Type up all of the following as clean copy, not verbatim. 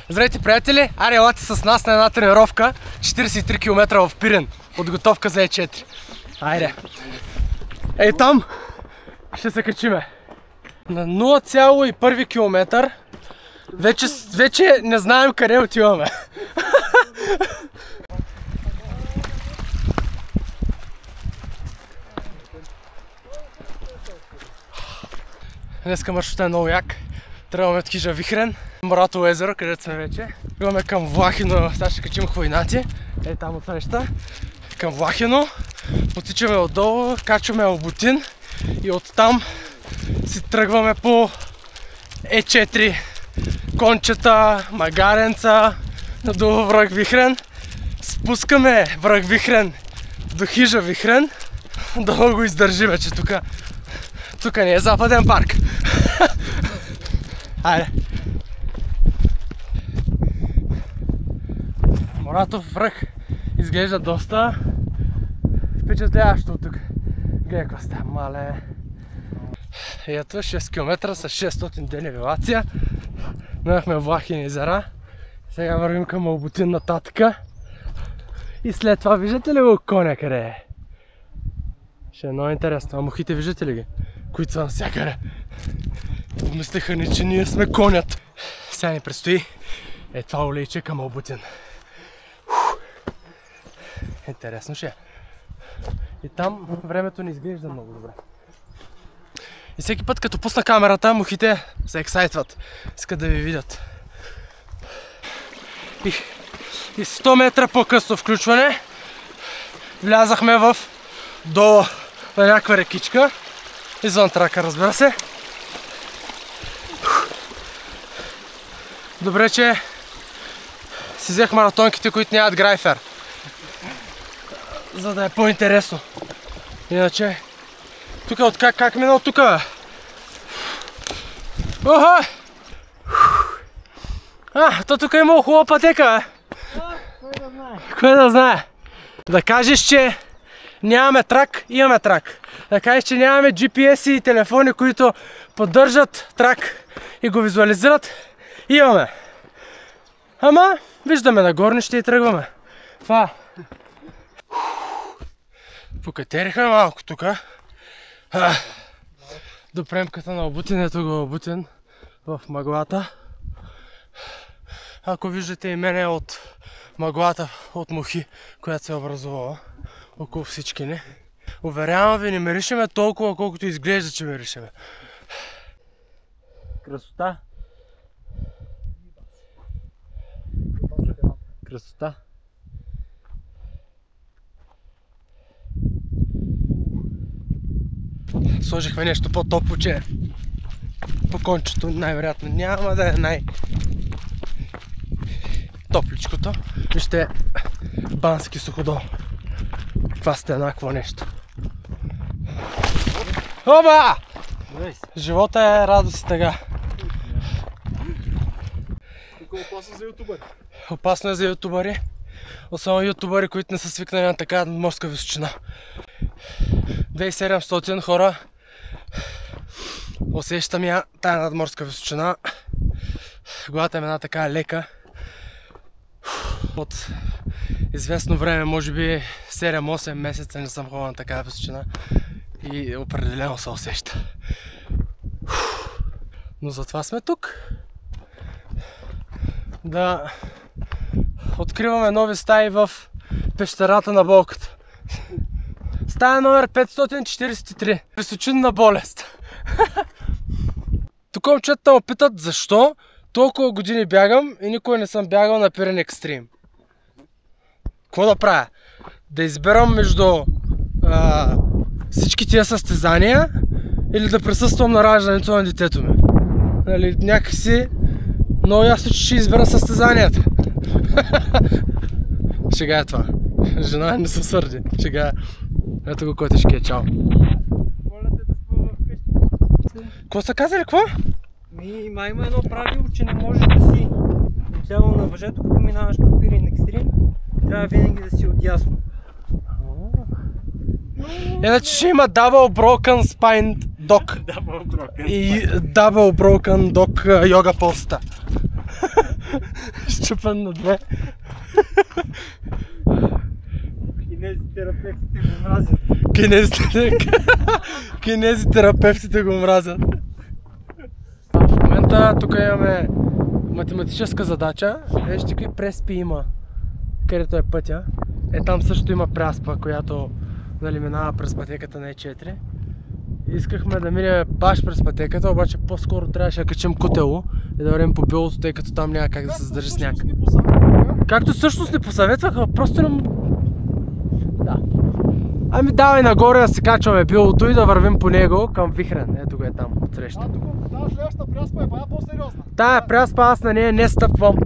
Здравейте, приятели! Аре, елате с нас на една тренировка 43 км в Пирин. Подготовка за Е4. Айде! Ей там ще се качиме. На 0,1 км вече не знаем къде отиваме. Днеска маршрутът е много як. Тръгваме от хижа Вихрен, Моратово езеро, където сме вече. Идваме към Влахино, сега ще качим Хвойнати. Ей там отсреща. Към Влахино. Потичаме отдолу, качваме Албутин и оттам си тръгваме по Е4. Кончета, Магаренца, до връх Вихрен. Спускаме връх Вихрен до хижа Вихрен. Долу го издържиме, че тук не е западен парк. Айде! Моратов връх изглежда доста впечатляващо от тук. Гледай какво става, мале. Ето 6 км с 600 ден елевация. Минахме Влахини езера. Сега вървим към Албутин нататъка. И след това виждате ли го коня къде е? Ще е много интересно. А мухите виждате ли ги? Които са навсякъде. Помислиха ни, че ние сме конят. Сега ни предстои това олейче към Албутин. Интересно ще е. И там времето не изглежда много добре. И всеки път като пусна камерата, мухите се ексайтват. Искат да ви видят. И 100 метра по-късно включване влязахме в долу на някаква рекичка. Извън трака, разбира се. Добре, че си взех маратонките, които нямат грайфер. За да е по-интересно. Иначе... Тук от как минал тук, бе? Охо! То тук е имало хубава пътека, бе. Кой да знае? Кой да знае? Да кажеш, че нямаме трак, имаме трак. Да кажеш, че нямаме GPS и телефони, които поддържат трак и го визуализират, имаме. Ама, виждаме на горнище и тръгваме. Това. Покатерихме малко тук. До премката на Албутин, ето го Албутин в мъглата. Ако виждате и мене от мъглата от мухи, която се е образувала около всички ни. Уверявам ви, не миришеме толкова, колкото изглежда, че миришеме. Красота. Красота. Сложихме нещо по-топло, че по кончето най-вероятно няма да е най-топличкото. Вижте, Бански суходол. Това сте еднакво нещо. Оба! Живота е радост и тъга. Тук е опасно за ютубъри. Опасно е за ютубъри. Особено ютубъри, които не са свикнали на така морска височина. 2700 хора. Усещам я тая надморска височина. Главата ми една така лека. От известно време, може би 7-8 месеца не съм ходил на такава височина. И определено се усеща. Но затова сме тук. Да откриваме нови стаи в пещерата на болката. Стая номер 543. Височинна болест. Тук момчетата ме питат защо толкова години бягам и никога не съм бягал на Пирин Екстрим. Какво да правя? Да изберам между всички тия състезания или да присъствам на раждането на детето ми. Нали, някакси много ясно, че ще избера състезанията. Шега е това. Жена не се сърди. Шега е. Ето го котешки е, чао. Моля те да спа вкъщи. Какво са казали, какво? Има едно правило, че не можеш да си отляво на въжето, като минаваш по Пирин Екстрим. Трябва винаги да си отясно. Иначе ще има Double Broken Spine Dog. Double Broken и Double Broken Dog йога поста. счупен на две. Кинезитерапевтите го мразят. Кинезитерапевтите го мразят. В момента тук имаме математическа задача. Вижте какви преспи има, където е пътя. Там също има преспа, която минава през пътеката на Е4. Искахме да минем баш през пътеката, обаче по-скоро трябваше да качим Кутело и да вървим по Билото, тъй като там няма как да се задържи сняг. Както всъщност ни посъветваха, просто нам... Да. Ами давай нагоре да се качваме Билото и да вървим по него към Вихрен. Ето го е там, отсреща. Тази следващата пряспа е бая по-сериозна. Тая пряспа аз на нея не стъпвам.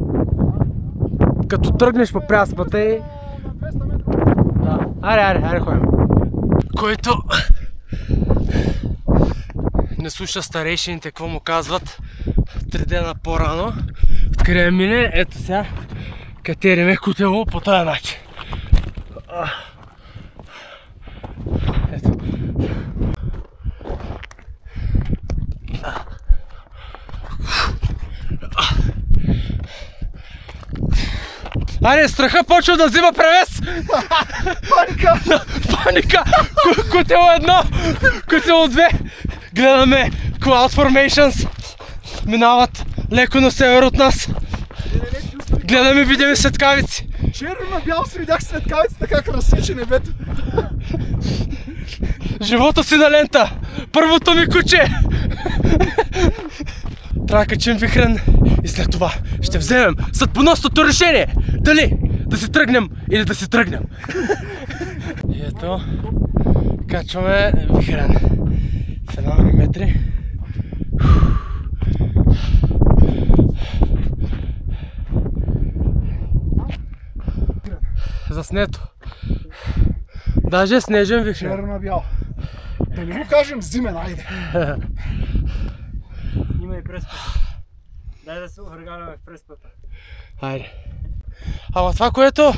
Като тръгнеш по пряспата и... На 200 метра. Да. Аре, ходим. Който не слуша старейшините, какво му казват 3 дена по-рано, откъде мине, ето сега, катериме Кутело по този начин. Ето. Аре, страха почва да взима превес! Паника! Кутело 1, Кутело 2. Гледаме Cloud Formations. Минават леко на север от нас. Гледаме видими светкавици. Черно на бяло си видях светкавицата как разсече небето. Живота си на лента! Първото ми куче! Трябва да качим Вихрен и след това ще вземем съдбоносното решение. Дали да си тръгнем или да си тръгнем. И ето, качваме Вихрен. Фенални метри. Заснето. Даже снежен Вихрен. Черно на бяло. Да не го кажем зимен, айде. Снимай преспата. Дай да се овъргаляме в преспата. Айде. Ама това, което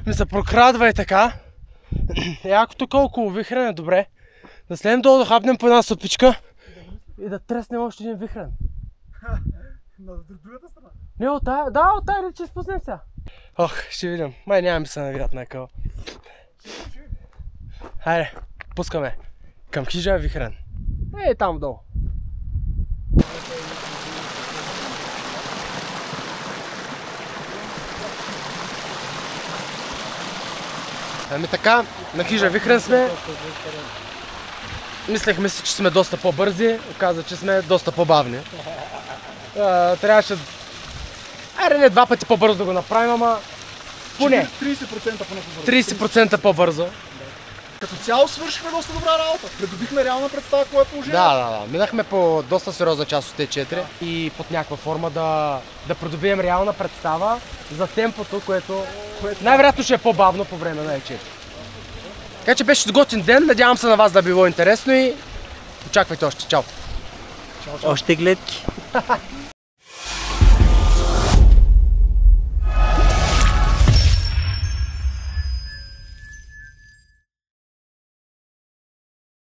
ми се прокрадва и така, якото колко Вихрен е добре. Да следем долу да хапнем по една супичка и да треснем още един Вихрен. На другата страна? Не, от тая, да, от тая че спуснем сега. Ох, ще видим. Май няма ми се навият на къл. Хайде, пускаме. Към хижа Вихрен. Там долу. Ами така, на хижа Вихрен сме. Мислехме си, че сме доста по-бързи, оказа, че сме доста по-бавни. Трябваше... Айде не 2 пъти по-бързо да го направим, ама... Поне. 30% поне по-бързо. 30% по-бързо. Като цяло свършихме доста добра работа. Придобихме реална представа какво е положението. Да. Минахме по доста сериозна част от Т4 и под някаква форма да придобием реална представа за темпото, което най-вероятно ще е по-бавно по време на Е4. Така че беше готин ден, надявам се на вас да било интересно и очаквайте още. Чао! Още гледки.